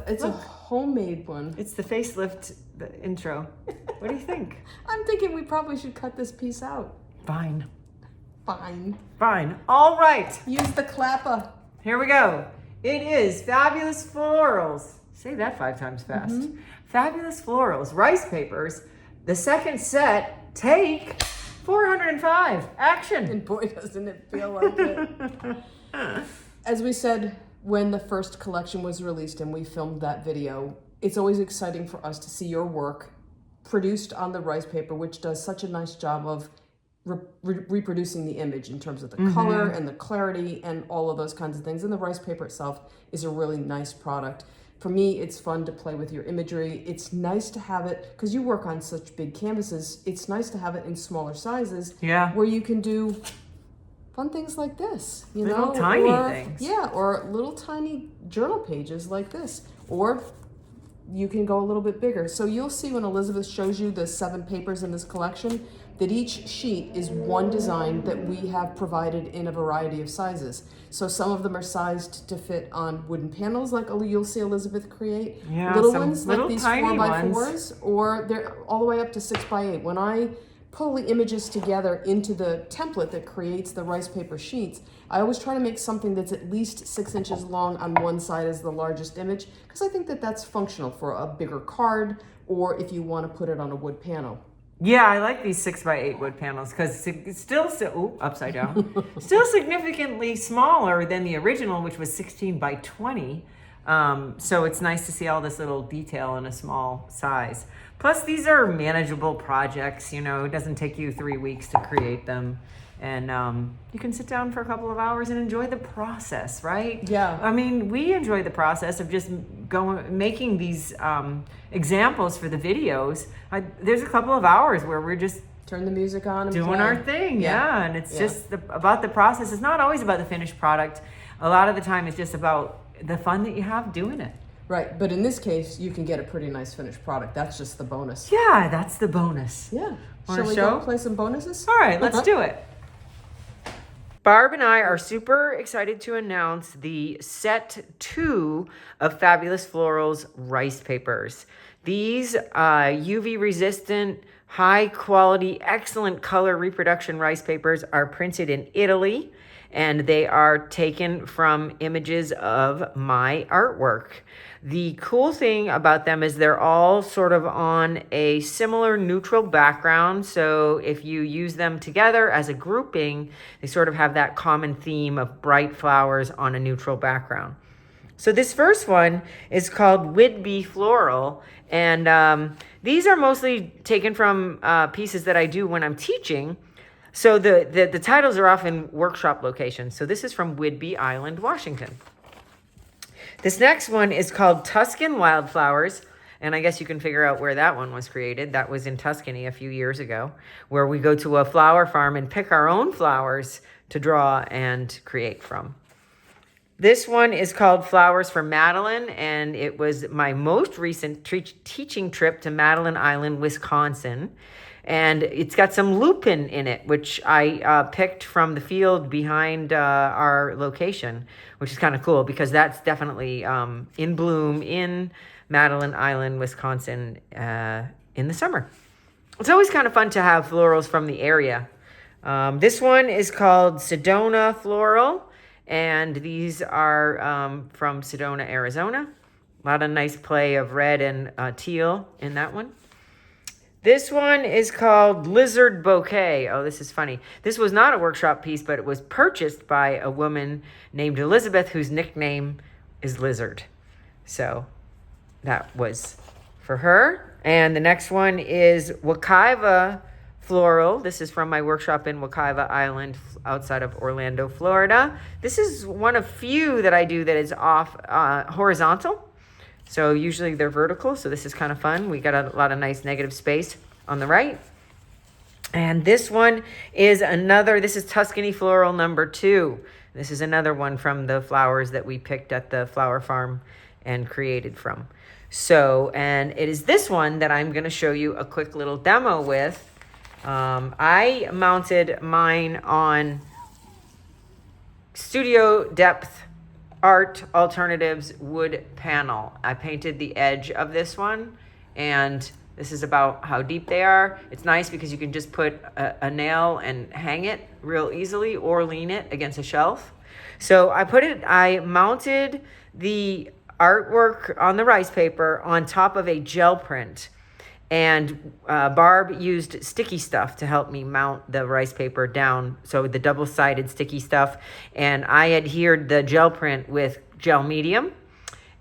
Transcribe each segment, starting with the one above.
It's a homemade one. It's the facelift intro. What do you think? I'm thinking we probably should cut this piece out. Fine. Fine. All right. Use the clapper. Here we go. It is Fabulous Florals. Say that 5 times fast. Mm-hmm. Fabulous Florals rice papers. The second set, take 405. Action. And boy, doesn't it feel like it. As we said, when the first collection was released and we filmed that video, it's always exciting for us to see your work produced on the rice paper, which does such a nice job of reproducing the image in terms of the color and the clarity and all of those kinds of things. And the rice paper itself is a really nice product. For me, it's fun to play with your imagery. It's nice to have it, because you work on such big canvases, it's nice to have it in smaller sizes where you can do fun things like this, little tiny things. Yeah, or little tiny journal pages like this. Or you can go a little bit bigger. So you'll see when Elizabeth shows you the 7 papers in this collection that each sheet is one design that we have provided in a variety of sizes. So some of them are sized to fit on wooden panels, like you'll see Elizabeth create. Yeah, little ones, like these tiny 4x4s, or they're all the way up to 6x8. When I pull the images together into the template that creates the rice paper sheets, I always try to make something that's at least 6 inches long on one side as the largest image, because I think that that's functional for a bigger card, or if you want to put it on a wood panel. Yeah, I like these 6x8 wood panels because it's still upside down, still significantly smaller than the original, which was 16x20. So it's nice to see all this little detail in a small size. Plus, these are manageable projects. You know, it doesn't take you 3 weeks to create them. And you can sit down for a couple of hours and enjoy the process, right? Yeah. I mean, we enjoy the process of just making these examples for the videos. There's a couple of hours where we're just turn the music on and doing play. our thing. Yeah. And it's just about the process. It's not always about the finished product. A lot of the time it's just about the fun that you have doing it. Right, but in this case, you can get a pretty nice finished product. That's just the bonus. Yeah, that's the bonus. Yeah. Wanna Shall we go play some bonuses? All right, let's do it. Barb and I are super excited to announce the set 2 of Fabulous Florals rice papers. These UV resistant, high quality, excellent color reproduction rice papers are printed in Italy, and they are taken from images of my artwork. The cool thing about them is they're all sort of on a similar neutral background. So if you use them together as a grouping, they sort of have that common theme of bright flowers on a neutral background. So this first one is called Would-Be Floral. And these are mostly taken from pieces that I do when I'm teaching. So the titles are often workshop locations. So this is from Whidbey Island, Washington. This next one is called Tuscan Wildflowers, and I guess you can figure out where that one was created. That was in Tuscany a few years ago, where we go to a flower farm and pick our own flowers to draw and create from. This one is called Flowers for Madeline, and it was my most recent teaching trip to Madeline Island, Wisconsin. And it's got some lupin in it, which I picked from the field behind our location, which is kind of cool because that's definitely in bloom in Madeline Island, Wisconsin in the summer. It's always kind of fun to have florals from the area. This one is called Sedona Floral, and these are from Sedona, Arizona. A lot of nice play of red and teal in that one. This one is called Lizard Bouquet. Oh, this is funny. This was not a workshop piece, but it was purchased by a woman named Elizabeth, whose nickname is Lizard. So that was for her. And the next one is Wekiva Floral. This is from my workshop in Wekiva Island outside of Orlando, Florida. This is one of few that I do that is off horizontal. So usually they're vertical, so this is kind of fun. We got a lot of nice negative space on the right. And this one is this is Tuscany Floral number 2. This is another one from the flowers that we picked at the flower farm and created from. So, and it is this one that I'm going to show you a quick little demo with. I mounted mine on studio depth Art Alternatives wood panel. I painted the edge of this one, and this is about how deep they are. It's nice because you can just put a nail and hang it real easily or lean it against a shelf. So I mounted the artwork on the rice paper on top of a gel print. And Barb used sticky stuff to help me mount the rice paper down. So the double-sided sticky stuff. And I adhered the gel print with gel medium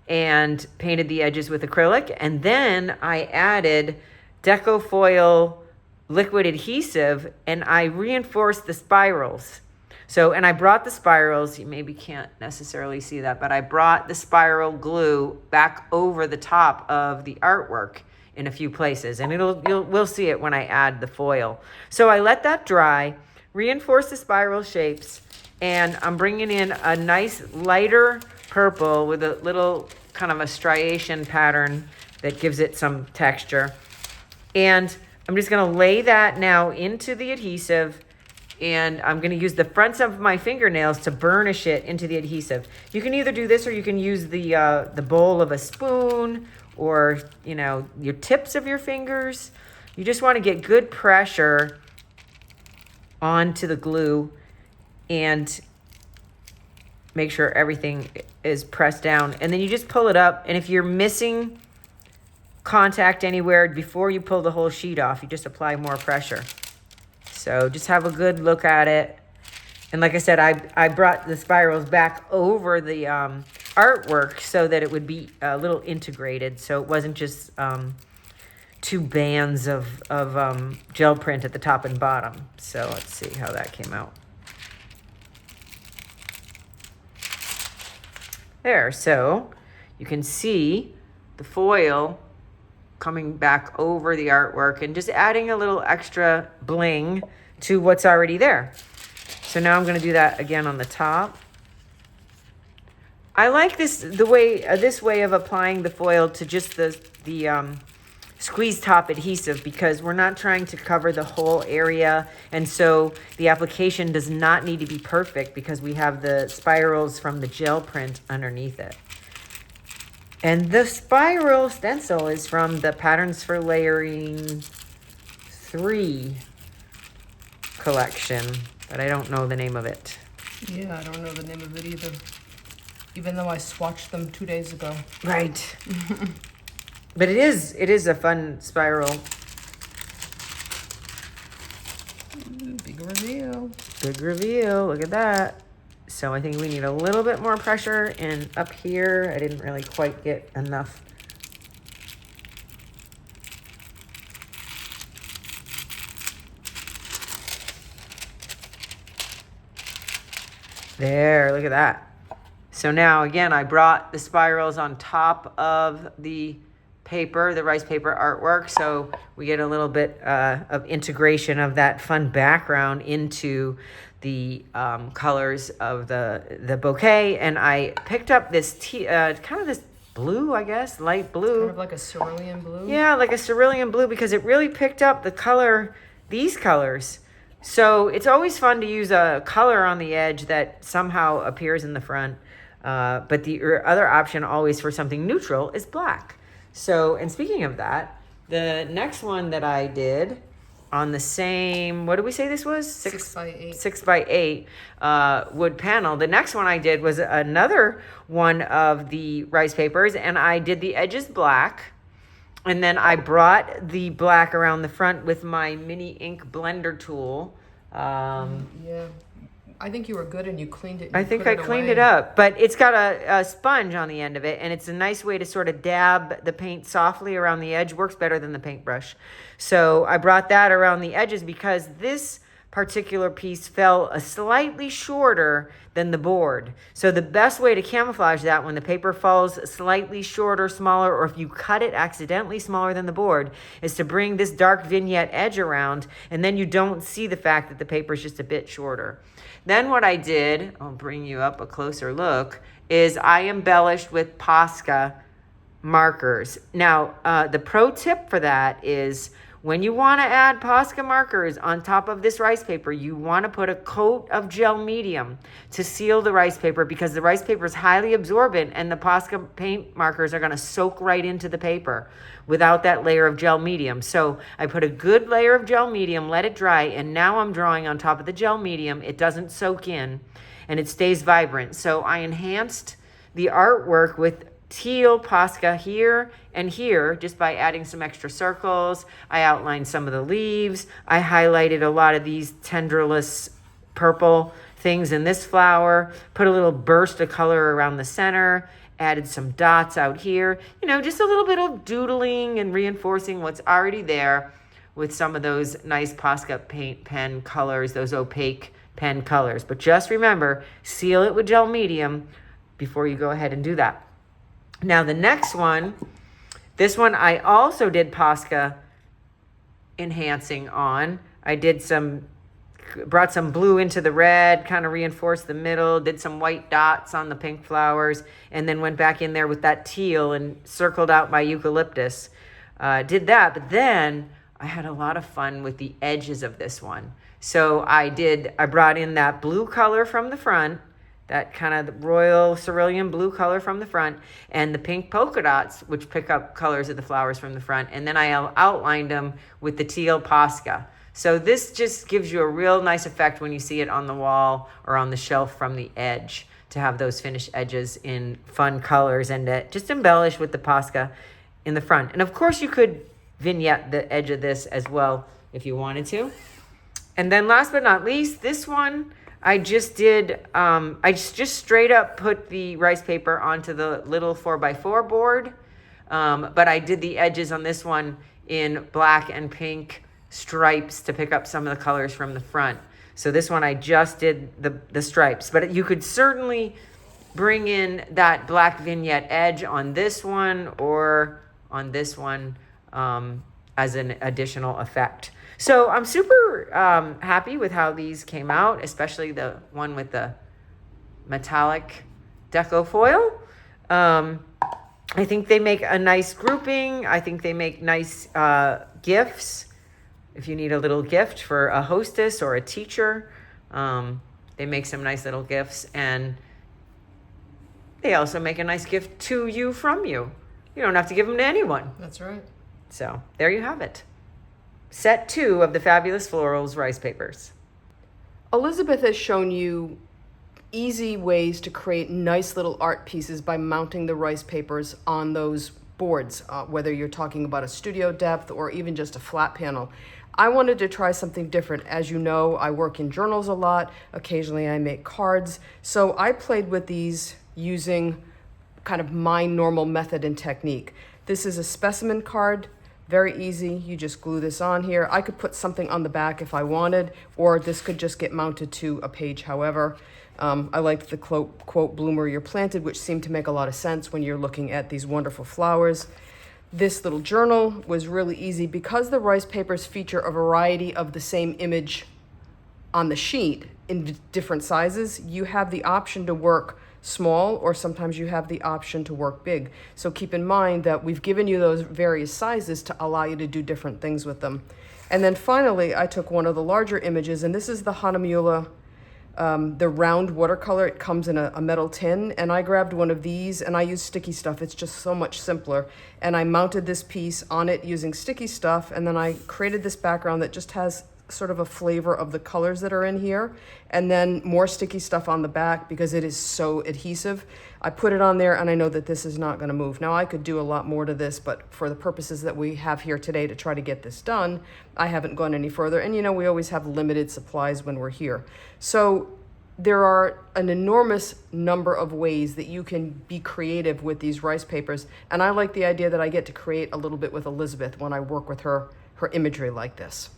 and painted the edges with acrylic. And then I added Deco Foil liquid adhesive, and I reinforced the spirals. So, and I brought the spirals, you maybe can't necessarily see that, but I brought the spiral glue back over the top of the artwork in a few places, and we'll see it when I add the foil. So I let that dry, reinforce the spiral shapes, and I'm bringing in a nice lighter purple with a little kind of a striation pattern that gives it some texture. And I'm just gonna lay that now into the adhesive, and I'm gonna use the fronts of my fingernails to burnish it into the adhesive. You can either do this or you can use the bowl of a spoon, or, you know, your tips of your fingers. You just want to get good pressure onto the glue and make sure everything is pressed down. And then you just pull it up. And if you're missing contact anywhere before you pull the whole sheet off, you just apply more pressure. So just have a good look at it. And like I said, I brought the spirals back over the artwork so that it would be a little integrated. So it wasn't just two bands of gel print at the top and bottom. So let's see how that came out. There, so you can see the foil coming back over the artwork and just adding a little extra bling to what's already there. So now I'm going to do that again on the top. I like this way of applying the foil to just the squeeze top adhesive, because we're not trying to cover the whole area, and so the application does not need to be perfect because we have the spirals from the gel print underneath it. And the spiral stencil is from the Patterns for Layering 3 collection, but I don't know the name of it. Yeah, I don't know the name of it either, even though I swatched them 2 days ago. Right. But it is a fun spiral. Big reveal. Big reveal. Look at that. So I think we need a little bit more pressure, and up here I didn't really quite get enough. There, look at that. So now again, I brought the spirals on top of the paper, the rice paper artwork, so we get a little bit of integration of that fun background into the colors of the bouquet. And I picked up this kind of this blue, I guess, light blue. Kind of like a cerulean blue? Yeah, like a cerulean blue, because it really picked up the color, these colors. So it's always fun to use a color on the edge that somehow appears in the front. But the other option always for something neutral is black. So, and speaking of that, the next one that I did on the same, what did we say this was? 6 by 8. 6 by 8 wood panel. The next one I did was another one of the rice papers, and I did the edges black. And then I brought the black around the front with my mini ink blender tool. Yeah. I think you were good and you cleaned it. I think I cleaned it up, but it's got a sponge on the end of it, and it's a nice way to sort of dab the paint softly around the edge. Works better than the paintbrush. So I brought that around the edges because this particular piece fell slightly shorter than the board. So the best way to camouflage that when the paper falls slightly shorter, smaller, or if you cut it accidentally smaller than the board, is to bring this dark vignette edge around, and then you don't see the fact that the paper is just a bit shorter. Then what I did, I'll bring you up a closer look, is I embellished with Posca markers. Now, the pro tip for that is when you want to add Posca markers on top of this rice paper, you want to put a coat of gel medium to seal the rice paper, because the rice paper is highly absorbent and the Posca paint markers are going to soak right into the paper without that layer of gel medium. So I put a good layer of gel medium, let it dry, and now I'm drawing on top of the gel medium. It doesn't soak in and it stays vibrant. So I enhanced the artwork with teal Posca here and here just by adding some extra circles. I outlined some of the leaves. I highlighted a lot of these tendrilless purple things in this flower, put a little burst of color around the center, added some dots out here, you know, just a little bit of doodling and reinforcing what's already there with some of those nice Posca paint pen colors, those opaque pen colors. But just remember, seal it with gel medium before you go ahead and do that. Now the next one, this one I also did Posca enhancing on. I did brought some blue into the red, kind of reinforced the middle, did some white dots on the pink flowers, and then went back in there with that teal and circled out my eucalyptus. Did that, but then I had a lot of fun with the edges of this one. So I brought in that blue color from the front, that kind of royal cerulean blue color from the front, and the pink polka dots, which pick up colors of the flowers from the front. And then I outlined them with the teal Posca. So this just gives you a real nice effect when you see it on the wall or on the shelf from the edge, to have those finished edges in fun colors and just embellish with the Posca in the front. And of course you could vignette the edge of this as well if you wanted to. And then last but not least, this one, I just straight up put the rice paper onto the little 4x4 board. But I did the edges on this one in black and pink stripes to pick up some of the colors from the front. So this one I just did the stripes, but you could certainly bring in that black vignette edge on this one or on this one as an additional effect. So I'm super happy with how these came out, especially the one with the metallic deco foil. I think they make a nice grouping. I think they make nice gifts. If you need a little gift for a hostess or a teacher, they make some nice little gifts. And they also make a nice gift to you from you. You don't have to give them to anyone. That's right. So there you have it. Set 2 of the Fabulous Florals rice papers. Elizabeth has shown you easy ways to create nice little art pieces by mounting the rice papers on those boards, whether you're talking about a studio depth or even just a flat panel. I wanted to try something different. As you know, I work in journals a lot. Occasionally I make cards. So I played with these using kind of my normal method and technique. This is a specimen card. Very easy. You just glue this on here. I could put something on the back if I wanted, or this could just get mounted to a page however. I liked the quote, "Bloom where you're planted," which seemed to make a lot of sense when you're looking at these wonderful flowers. This little journal was really easy because the rice papers feature a variety of the same image on the sheet in different sizes. You have the option to work small, or sometimes you have the option to work big. So keep in mind that we've given you those various sizes to allow you to do different things with them. And then finally, I took one of the larger images, and this is the Hahnemühle, the round watercolor. It comes in a metal tin, and I grabbed one of these, and I use sticky stuff. It's just so much simpler. And I mounted this piece on it using sticky stuff, and then I created this background that just has sort of a flavor of the colors that are in here, and then more sticky stuff on the back because it is so adhesive. I put it on there, and I know that this is not going to move. Now I could do a lot more to this, but for the purposes that we have here today to try to get this done, I haven't gone any further. And you know, we always have limited supplies when we're here. So there are an enormous number of ways that you can be creative with these rice papers, and I like the idea that I get to create a little bit with Elizabeth when I work with her imagery like this.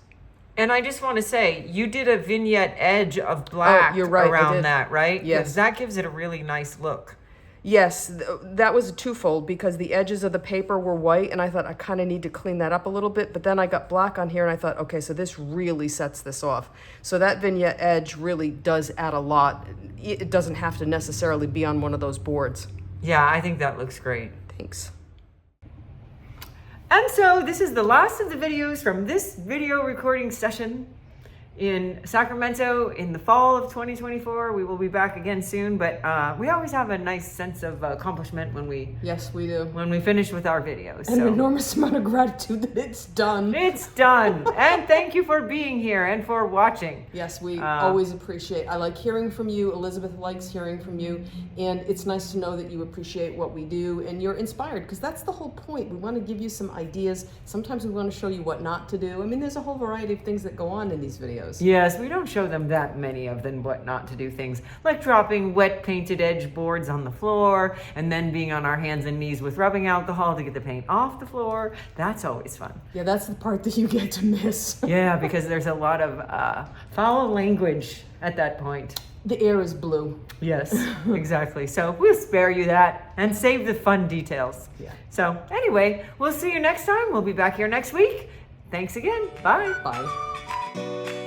And I just want to say, you did a vignette edge of black you're right, around that, right? Yes. Because that gives it a really nice look. Yes, that was twofold because the edges of the paper were white, and I thought I kind of need to clean that up a little bit, but then I got black on here, and I thought, okay, so this really sets this off. So that vignette edge really does add a lot. It doesn't have to necessarily be on one of those boards. Yeah, I think that looks great. Thanks. And so this is the last of the videos from this video recording session in Sacramento in the fall of 2024. We will be back again soon, but we always have a nice sense of accomplishment when we Yes, we do. when we finish with our videos. An enormous amount of gratitude that it's done. It's done. And thank you for being here and for watching. Yes, we always appreciate. I like hearing from you. Elizabeth likes hearing from you. And it's nice to know that you appreciate what we do and you're inspired, because that's the whole point. We want to give you some ideas. Sometimes we want to show you what not to do. I mean, there's a whole variety of things that go on in these videos. Yes, we don't show them that many of them what not to do things, like dropping wet painted edge boards on the floor and then being on our hands and knees with rubbing alcohol to get the paint off the floor. That's always fun. Yeah, that's the part that you get to miss. Yeah, because there's a lot of foul language at that point. The air is blue. Yes, exactly. So we'll spare you that and save the fun details. Yeah. So anyway, we'll see you next time. We'll be back here next week. Thanks again. Bye. Bye.